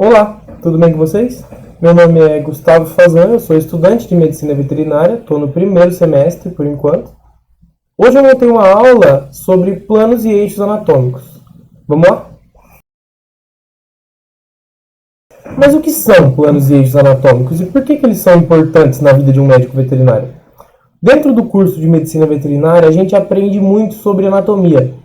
Olá, tudo bem com vocês? Meu nome é Gustavo Fazan, eu sou estudante de Medicina Veterinária, estou no primeiro semestre por enquanto. Hoje eu vou ter uma aula sobre planos e eixos anatômicos. Vamos lá? Mas o que são planos e eixos anatômicos e por que eles são importantes na vida de um médico veterinário? Dentro do curso de Medicina Veterinária, a gente aprende muito sobre anatomia.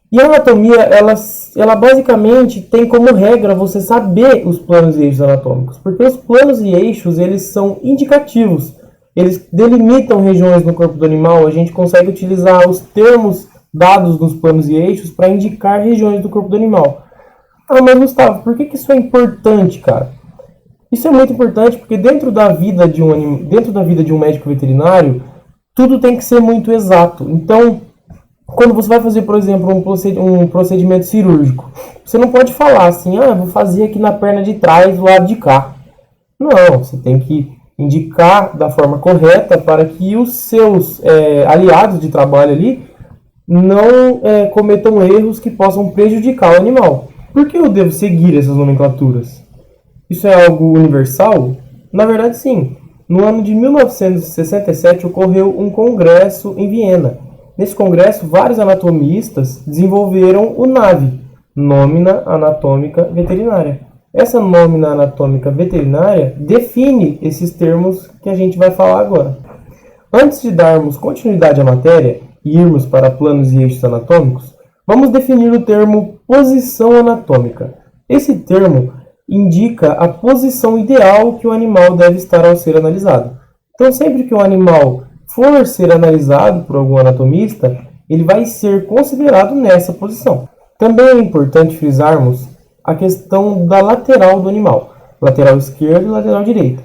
E a anatomia, ela basicamente tem como regra você saber os planos e eixos anatômicos, porque os planos e eixos, eles são indicativos, eles delimitam regiões no corpo do animal, a gente consegue utilizar os termos dados nos planos e eixos para indicar regiões do corpo do animal. Ah, mas Gustavo, por que isso é importante, cara? Isso é muito importante porque dentro da vida de um médico veterinário, tudo tem que ser muito exato. Então, quando você vai fazer, por exemplo, um procedimento cirúrgico, você não pode falar assim, vou fazer aqui na perna de trás, do lado de cá. Não, você tem que indicar da forma correta para que os seus aliados de trabalho ali não cometam erros que possam prejudicar o animal. Por que eu devo seguir essas nomenclaturas? Isso é algo universal? Na verdade, sim. No ano de 1967 ocorreu um congresso em Viena. Nesse congresso, vários anatomistas desenvolveram o NAV, Nómina Anatômica Veterinária. Essa Nómina Anatômica Veterinária define esses termos que a gente vai falar agora. Antes de darmos continuidade à matéria e irmos para planos e eixos anatômicos, vamos definir o termo posição anatômica. Esse termo indica a posição ideal que o animal deve estar ao ser analisado. Então, sempre que um animal for ser analisado por algum anatomista, ele vai ser considerado nessa posição. Também é importante frisarmos a questão da lateral do animal, lateral esquerda e lateral direita,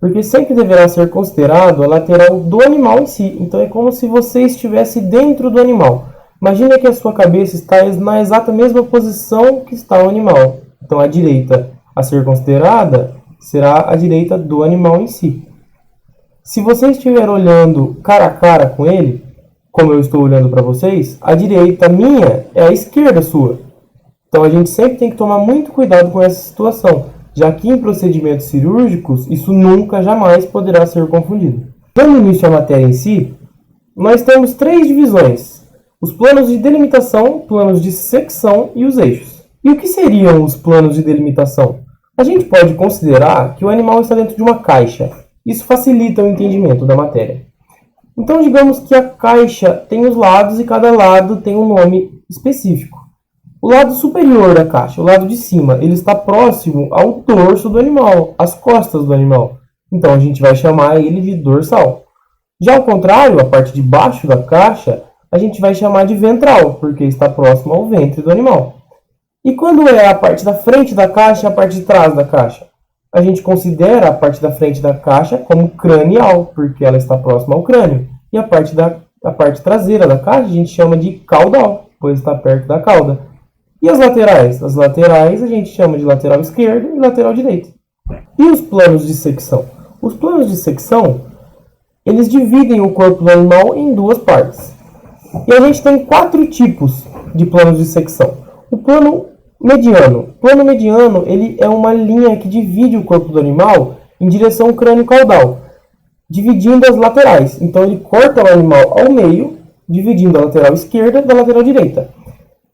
porque sempre deverá ser considerado a lateral do animal em si. Então é como se você estivesse dentro do animal. Imagine que a sua cabeça está na exata mesma posição que está o animal. Então a direita a ser considerada será a direita do animal em si. Se você estiver olhando cara a cara com ele, como eu estou olhando para vocês, a direita minha é a esquerda sua. Então a gente sempre tem que tomar muito cuidado com essa situação, já que em procedimentos cirúrgicos isso nunca, jamais poderá ser confundido. Dando início à matéria em si, nós temos 3 divisões: os planos de delimitação, planos de secção e os eixos. E o que seriam os planos de delimitação? A gente pode considerar que o animal está dentro de uma caixa. Isso facilita o entendimento da matéria. Então, digamos que a caixa tem os lados e cada lado tem um nome específico. O lado superior da caixa, o lado de cima, ele está próximo ao dorso do animal, às costas do animal. Então, a gente vai chamar ele de dorsal. Já ao contrário, a parte de baixo da caixa, a gente vai chamar de ventral, porque está próximo ao ventre do animal. E quando é a parte da frente da caixa e a parte de trás da caixa? A gente considera a parte da frente da caixa como cranial, porque ela está próxima ao crânio. E a parte traseira da caixa a gente chama de caudal, pois está perto da cauda. E as laterais? As laterais a gente chama de lateral esquerdo e lateral direito. E os planos de secção? Os planos de secção, eles dividem o corpo do animal em 2 partes. E a gente tem 4 tipos de planos de secção. O plano mediano. O plano mediano, ele é uma linha que divide o corpo do animal em direção crânio-caudal, dividindo as laterais. Então ele corta o animal ao meio, dividindo a lateral esquerda da lateral direita.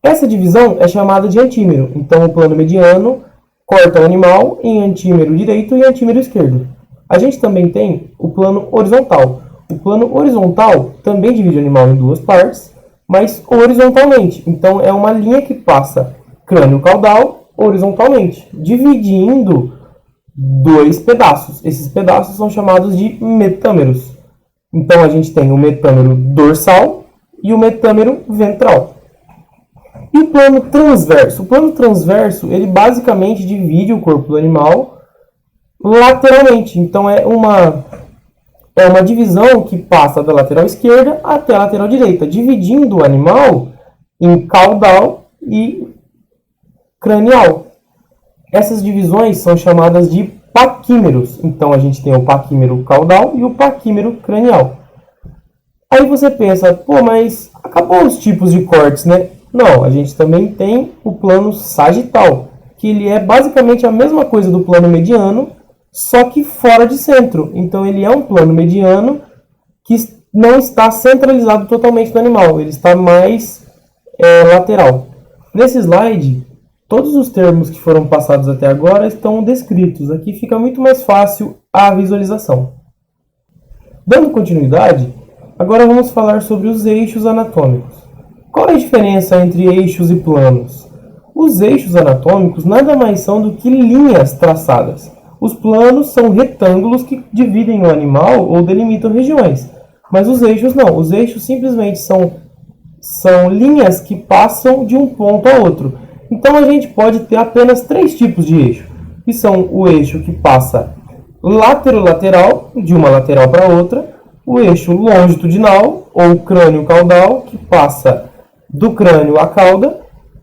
Essa divisão é chamada de antímero. Então o plano mediano corta o animal em antímero direito e antímero esquerdo. A gente também tem o plano horizontal. O plano horizontal também divide o animal em 2 partes, mas horizontalmente. Então é uma linha que passa crânio-caudal horizontalmente, dividindo 2 pedaços. Esses pedaços são chamados de metâmeros. Então a gente tem o metâmero dorsal e o metâmero ventral. E o plano transverso? O plano transverso, ele basicamente divide o corpo do animal lateralmente. Então é uma divisão que passa da lateral esquerda até a lateral direita, dividindo o animal em caudal e cranial. Essas divisões são chamadas de paquímeros. Então a gente tem o paquímero caudal e o paquímero cranial. Aí você pensa, pô, mas acabou os tipos de cortes, né? Não, a gente também tem o plano sagital, que ele é basicamente a mesma coisa do plano mediano, só que fora de centro. Então ele é um plano mediano que não está centralizado totalmente no animal, ele está mais lateral. Nesse slide, todos os termos que foram passados até agora estão descritos. Aqui fica muito mais fácil a visualização. Dando continuidade, agora vamos falar sobre os eixos anatômicos. Qual é a diferença entre eixos e planos? Os eixos anatômicos nada mais são do que linhas traçadas. Os planos são retângulos que dividem o animal ou delimitam regiões. Mas os eixos não. Os eixos simplesmente são linhas que passam de um ponto a outro. Então a gente pode ter apenas 3 tipos de eixo, que são o eixo que passa lateral, de uma lateral para outra, o eixo longitudinal, ou crânio-caudal, que passa do crânio à cauda,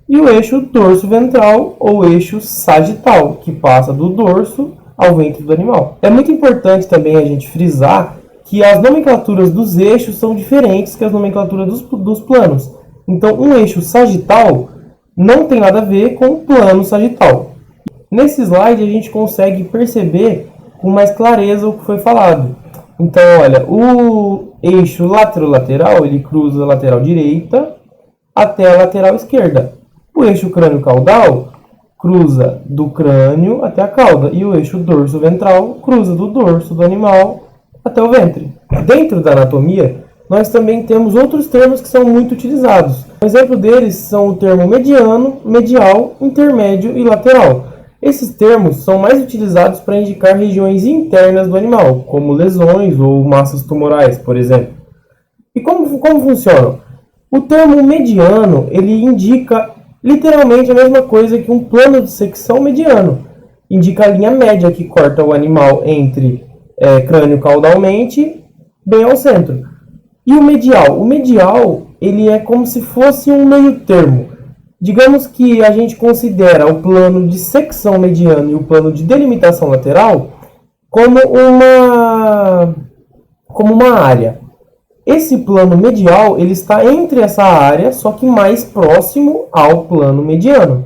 e o eixo dorso-ventral, ou eixo sagital, que passa do dorso ao ventre do animal. É muito importante também a gente frisar que as nomenclaturas dos eixos são diferentes que as nomenclaturas dos planos. Então, um eixo sagital não tem nada a ver com o plano sagital. Nesse slide, a gente consegue perceber com mais clareza o que foi falado. Então, olha, o eixo lateral, ele cruza a lateral direita até a lateral esquerda. O eixo crânio-caudal cruza do crânio até a cauda. E o eixo dorso-ventral cruza do dorso do animal até o ventre. Dentro da anatomia, nós também temos outros termos que são muito utilizados. Um exemplo deles são o termo mediano, medial, intermédio e lateral. Esses termos são mais utilizados para indicar regiões internas do animal, como lesões ou massas tumorais, por exemplo. E como funcionam? O termo mediano, ele indica literalmente a mesma coisa que um plano de secção mediano. Indica a linha média que corta o animal entre crânio-caudalmente, bem ao centro. E o medial? O medial, ele é como se fosse um meio termo. Digamos que a gente considera o plano de secção mediano e o plano de delimitação lateral como uma área. Esse plano medial, ele está entre essa área, só que mais próximo ao plano mediano.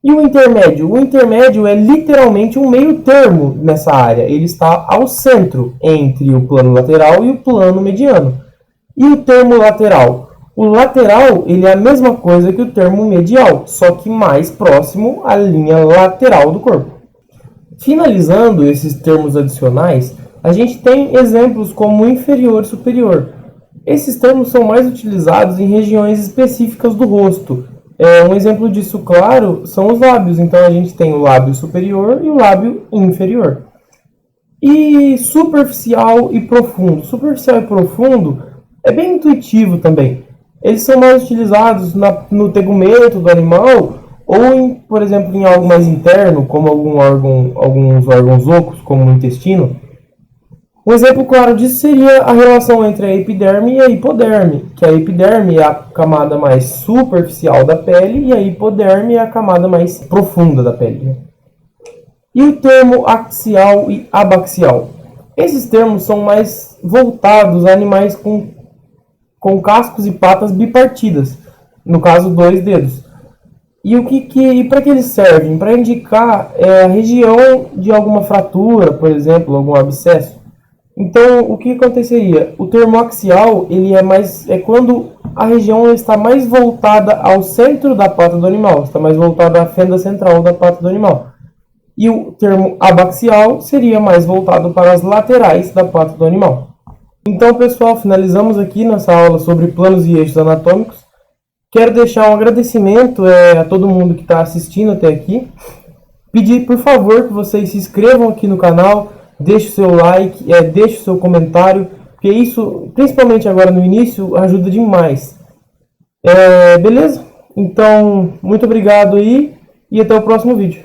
E o intermédio? O intermédio é literalmente um meio termo nessa área. Ele está ao centro entre o plano lateral e o plano mediano. E o termo lateral? O lateral, ele é a mesma coisa que o termo medial, só que mais próximo à linha lateral do corpo. Finalizando esses termos adicionais, a gente tem exemplos como inferior e superior. Esses termos são mais utilizados em regiões específicas do rosto. Um exemplo disso, claro, são os lábios. Então a gente tem o lábio superior e o lábio inferior. E superficial e profundo. Superficial e profundo é bem intuitivo também. Eles são mais utilizados no tegumento do animal ou, por exemplo, em algo mais interno, como alguns órgãos ocos, como o intestino. Um exemplo claro disso seria a relação entre a epiderme e a hipoderme, que a epiderme é a camada mais superficial da pele e a hipoderme é a camada mais profunda da pele. E o termo axial e abaxial. Esses termos são mais voltados a animais com cascos e patas bipartidas, no caso 2 dedos. E para que eles servem? Para indicar a região de alguma fratura, por exemplo, algum abscesso. Então, o que aconteceria? O termo axial, ele é quando a região está mais voltada ao centro da pata do animal, está mais voltada à fenda central da pata do animal. E o termo abaxial seria mais voltado para as laterais da pata do animal. Então, pessoal, finalizamos aqui nossa aula sobre planos e eixos anatômicos. Quero deixar um agradecimento a todo mundo que está assistindo até aqui. Pedir, por favor, que vocês se inscrevam aqui no canal, deixe o seu like, deixe o seu comentário, porque isso, principalmente agora no início, ajuda demais. Beleza? Então, muito obrigado aí e até o próximo vídeo.